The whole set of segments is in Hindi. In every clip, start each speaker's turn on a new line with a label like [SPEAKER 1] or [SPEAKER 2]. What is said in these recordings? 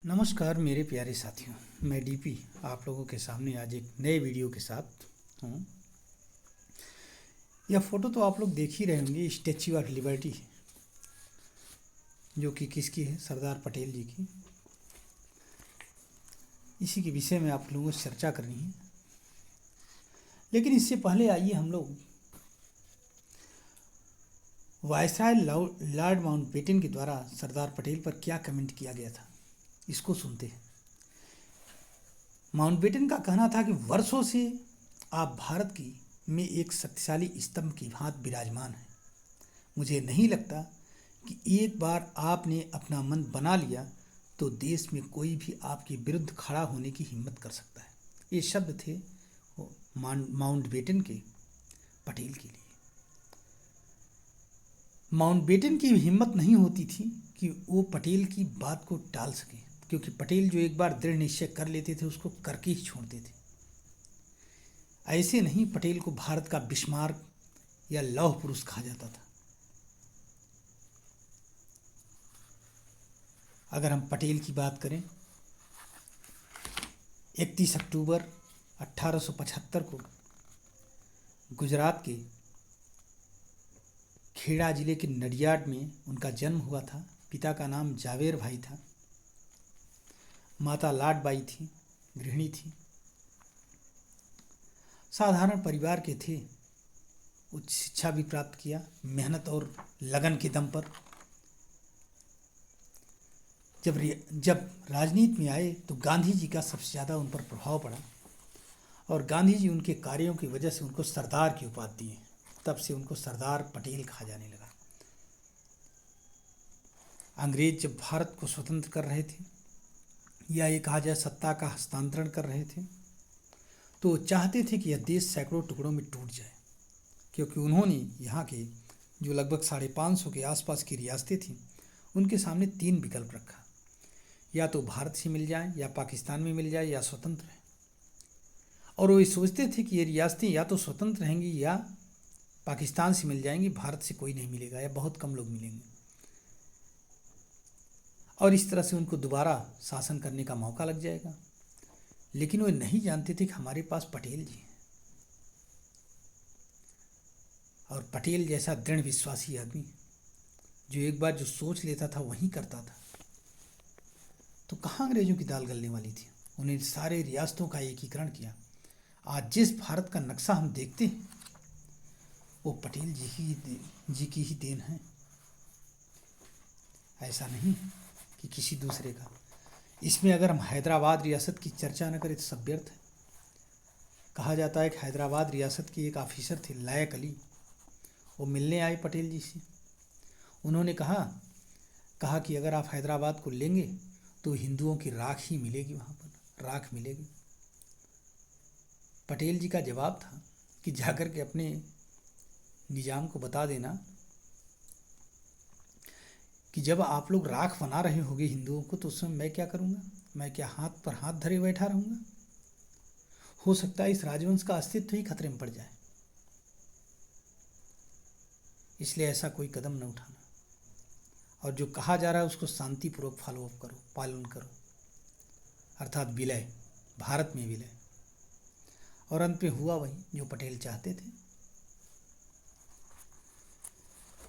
[SPEAKER 1] नमस्कार मेरे प्यारे साथियों, मैं डीपी आप लोगों के सामने आज एक नए वीडियो के साथ हूँ। यह फ़ोटो तो आप लोग देख ही रहे होंगे, स्टैच्यू ऑफ लिबर्टी जो कि किसकी है, सरदार पटेल जी की। इसी के विषय में आप लोगों से चर्चा करनी है। लेकिन इससे पहले आइए हम लोग वायसराय लॉर्ड माउंटबेटन के द्वारा सरदार पटेल पर क्या कमेंट किया गया था, इसको सुनते हैं। माउंटबेटन का कहना था कि वर्षों से आप भारत की में एक शक्तिशाली स्तंभ की भांति विराजमान हैं। मुझे नहीं लगता कि एक बार आपने अपना मन बना लिया तो देश में कोई भी आपके विरुद्ध खड़ा होने की हिम्मत कर सकता है। ये शब्द थे माउंटबेटन के पटेल के लिए। माउंटबेटन की हिम्मत नहीं होती थी कि वो पटेल की बात को टाल सके, क्योंकि पटेल जो एक बार दृढ़ निश्चय कर लेते थे उसको करके ही छोड़ते थे। ऐसे नहीं, पटेल को भारत का बिस्मार्क या लौह पुरुष कहा जाता था। अगर हम पटेल की बात करें, 31 अक्टूबर 1875 को गुजरात के खेड़ा जिले के नडियाड में उनका जन्म हुआ था। पिता का नाम जावेर भाई था, माता लाडबाई थी, गृहिणी थी। साधारण परिवार के थे। उच्च शिक्षा भी प्राप्त किया, मेहनत और लगन के दम पर। जब राजनीति में आए तो गांधी जी का सबसे ज़्यादा उन पर प्रभाव पड़ा और गांधी जी उनके कार्यों की वजह से उनको सरदार की उपाधि दिए। तब से उनको सरदार पटेल कहा जाने लगा। अंग्रेज जब भारत को स्वतंत्र कर रहे थे, या ये कहा जाए सत्ता का हस्तांतरण कर रहे थे, तो चाहते थे कि यह देश सैकड़ों टुकड़ों में टूट जाए, क्योंकि उन्होंने यहाँ के जो लगभग 550 के आसपास की रियासतें थीं उनके सामने 3 विकल्प रखा। या तो भारत से मिल जाए, या पाकिस्तान में मिल जाए, या स्वतंत्र है। और वो ये सोचते थे कि ये रियासतें या तो स्वतंत्र रहेंगी या पाकिस्तान से मिल जाएंगी, भारत से कोई नहीं मिलेगा या बहुत कम लोग मिलेंगे। और इस तरह से उनको दोबारा शासन करने का मौका लग जाएगा। लेकिन वो नहीं जानते थे कि हमारे पास पटेल जी हैं, और पटेल जैसा दृढ़ विश्वासी आदमी जो एक बार जो सोच लेता था वही करता था, तो कहाँ अंग्रेजों की दाल गलने वाली थी। उन्हें सारे रियासतों का एकीकरण किया। आज जिस भारत का नक्शा हम देखते हैं वो पटेल जी की ही देन है, ऐसा नहीं कि किसी दूसरे का। इसमें अगर हम हैदराबाद रियासत की चर्चा न करें तो सब व्यर्थ है। कहा जाता है कि हैदराबाद रियासत के एक ऑफिसर थे लायक अली, वो मिलने आए पटेल जी से। उन्होंने कहा कि अगर आप हैदराबाद को लेंगे तो हिंदुओं की राख ही मिलेगी, वहाँ पर राख मिलेगी। पटेल जी का जवाब था कि जाकर के अपने निजाम को बता देना कि जब आप लोग राख बना रहे होंगे हिंदुओं को तो उसमें मैं क्या करूँगा, मैं क्या हाथ पर हाथ धरे बैठा रहूँगा। हो सकता है इस राजवंश का अस्तित्व ही खतरे में पड़ जाए, इसलिए ऐसा कोई कदम न उठाना, और जो कहा जा रहा है उसको शांतिपूर्वक फॉलो अप करो, पालन करो, अर्थात विलय, भारत में विलय। और अंत में हुआ वही जो पटेल चाहते थे।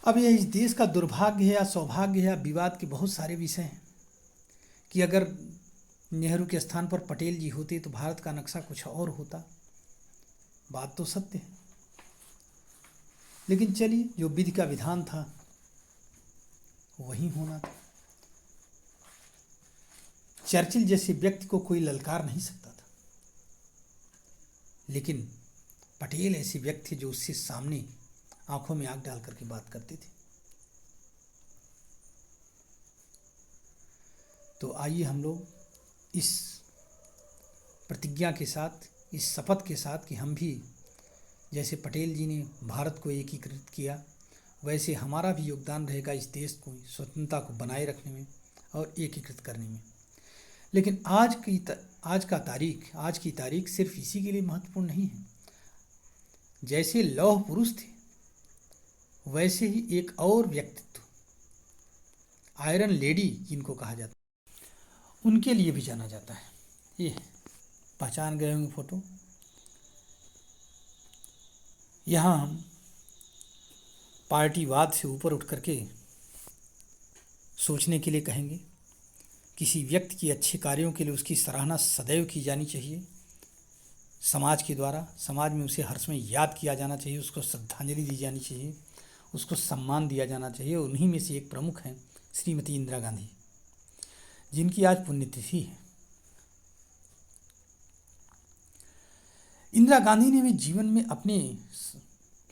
[SPEAKER 1] अब यह इस देश का दुर्भाग्य है या सौभाग्य है या विवाद के बहुत सारे विषय हैं कि अगर नेहरू के स्थान पर पटेल जी होते तो भारत का नक्शा कुछ और होता। बात तो सत्य है, लेकिन चलिए, जो विधि का विधान था वही होना था। चर्चिल जैसे व्यक्ति को कोई ललकार नहीं सकता था, लेकिन पटेल ऐसे व्यक्ति जो उससे सामने आंखों में आंख डाल करके बात करते थे। तो आइए हम लोग इस प्रतिज्ञा के साथ, इस शपथ के साथ कि हम भी जैसे पटेल जी ने भारत को एकीकृत किया, वैसे हमारा भी योगदान रहेगा इस देश को स्वतंत्रता को बनाए रखने में और एकीकृत करने में। लेकिन आज की तारीख सिर्फ इसी के लिए महत्वपूर्ण नहीं है। जैसे लौह पुरुष थे वैसे ही एक और व्यक्तित्व, आयरन लेडी जिनको कहा जाता है, उनके लिए भी जाना जाता है। ये पहचान गए होंगे फोटो। यहाँ हम पार्टीवाद से ऊपर उठ करके सोचने के लिए कहेंगे। किसी व्यक्ति की अच्छे कार्यों के लिए उसकी सराहना सदैव की जानी चाहिए समाज के द्वारा। समाज में उसे हर समय याद किया जाना चाहिए, उसको श्रद्धांजलि दी जानी चाहिए, उसको सम्मान दिया जाना चाहिए। उन्हीं में से एक प्रमुख हैं श्रीमती इंदिरा गांधी, जिनकी आज पुण्यतिथि है। इंदिरा गांधी ने भी जीवन में अपने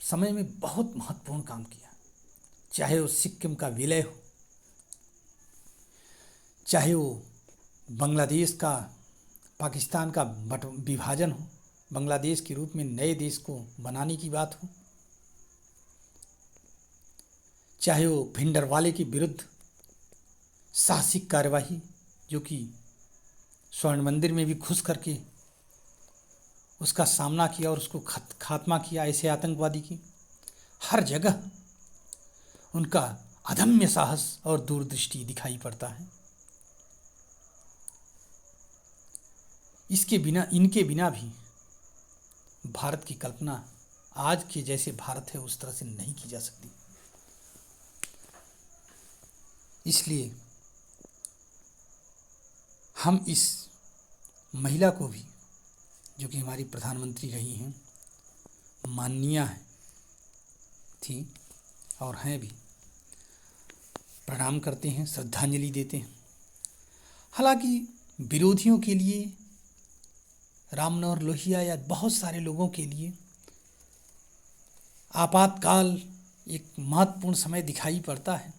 [SPEAKER 1] समय में बहुत महत्वपूर्ण काम किया, चाहे वो सिक्किम का विलय हो, चाहे वो बांग्लादेश का पाकिस्तान का विभाजन हो, बांग्लादेश के रूप में नए देश को बनाने की बात हो, चाहे वो भिंडरवाले के विरुद्ध साहसिक कार्यवाही, जो कि स्वर्ण मंदिर में भी घुस करके उसका सामना किया और उसको खात्मा किया, ऐसे आतंकवादी की। हर जगह उनका अदम्य साहस और दूरदृष्टि दिखाई पड़ता है। इनके बिना भी भारत की कल्पना आज के जैसे भारत है उस तरह से नहीं की जा सकती। इसलिए हम इस महिला को भी, जो कि हमारी प्रधानमंत्री रही हैं, माननीय थी और हैं भी, प्रणाम करते हैं, श्रद्धांजलि देते हैं। हालांकि विरोधियों के लिए, राम मनोहर लोहिया या बहुत सारे लोगों के लिए आपातकाल एक महत्वपूर्ण समय दिखाई पड़ता है,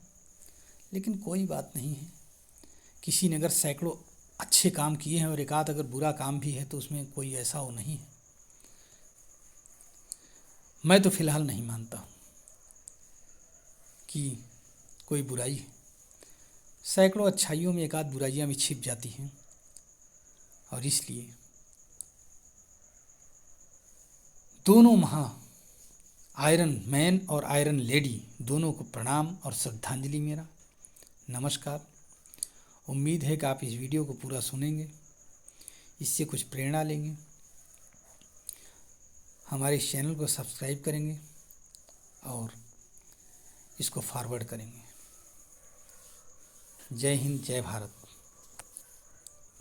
[SPEAKER 1] लेकिन कोई बात नहीं है। किसी ने अगर सैकड़ों अच्छे काम किए हैं और एक आध अगर बुरा काम भी है तो उसमें कोई ऐसा वो नहीं है। मैं तो फिलहाल नहीं मानता कि कोई बुराई है। सैकड़ों अच्छाइयों में एक आध बुराइयां भी छिप जाती हैं, और इसलिए दोनों आयरन मैन और आयरन लेडी दोनों को प्रणाम और श्रद्धांजलि मेरा नमस्कार। उम्मीद है कि आप इस वीडियो को पूरा सुनेंगे, इससे कुछ प्रेरणा लेंगे, हमारे इस चैनल को सब्सक्राइब करेंगे और इसको फॉरवर्ड करेंगे। जय हिंद, जय भारत।